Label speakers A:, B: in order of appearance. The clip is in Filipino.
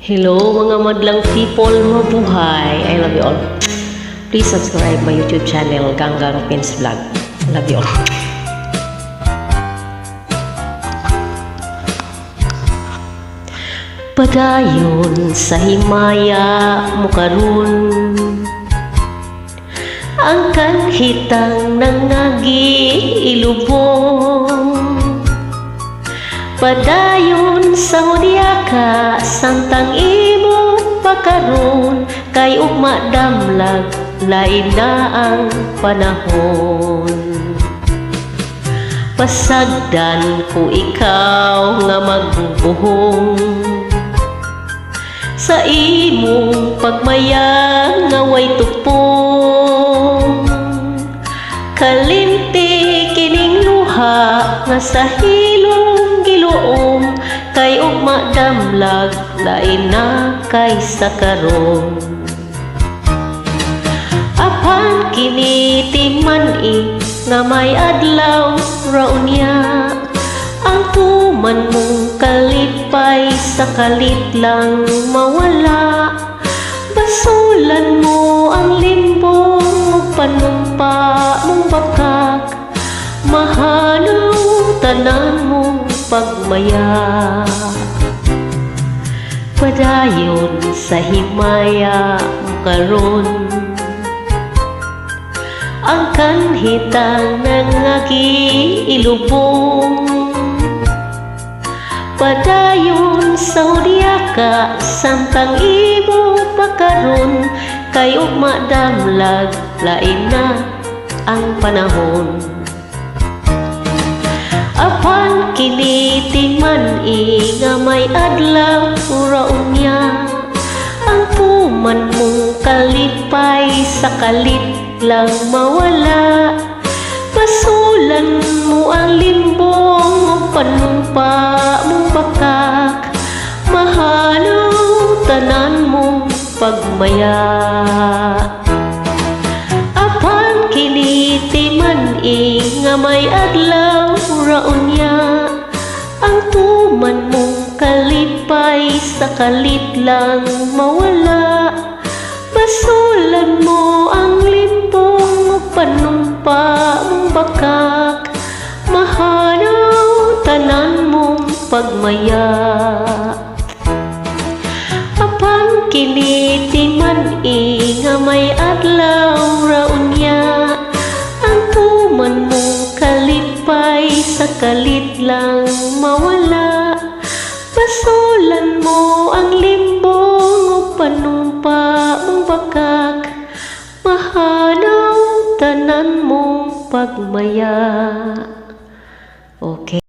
A: Hello mga madlang people, mabuhay. I love you all. Please subscribe my YouTube channel, Ganggang Pins Vlog. I love you all. Padayon sa himaya mo karon, ang kanhitang nangagi ilubong. Padayon sa hudyaka samtang imo pakaron, kay ugma damlag lain na ang panahon. Pasagdan ko ikaw nga magbubuhong sa imong pagmaya nga way tupong. Kalimti kining luha nga sa hilong giluom, kay ugma damlag lain na kaysa karon. Apan kini timani nga may adlaw raunya, ang tuman mong kalipay sa kalit lang mawala. Basulan mo ang limbong panumpa mong bakak, mahanaw tanan mong pagmaya. Padayon sa himaya karon, ang kanhitang nangagi ilubong. Padayon sa hudyaka samtang imo pakaron, kay ugma damlag lain na ang panahon. Apan kini timani nga may adlaw raunya, ang tuman mong kalipay sa kalit lang mawala. Basulan mo ang limbong panumpa mong bakak, mahanaw tanan mong pagmaya. Apan kini timani nga may adlaw raunya, ang tuman mong kalipay sa kalit lang mawala. Basulan mo ang limbong panumpa mong bakak, mahanaw tanan mong pagmaya. Apan kini timani nga may adlaw raunya, ang tuman mong kalipay sa kalit lang mawala. Basulan mo ang limbong panumpa mong bakak, mahanaw tanan mong pagmaya. Okay.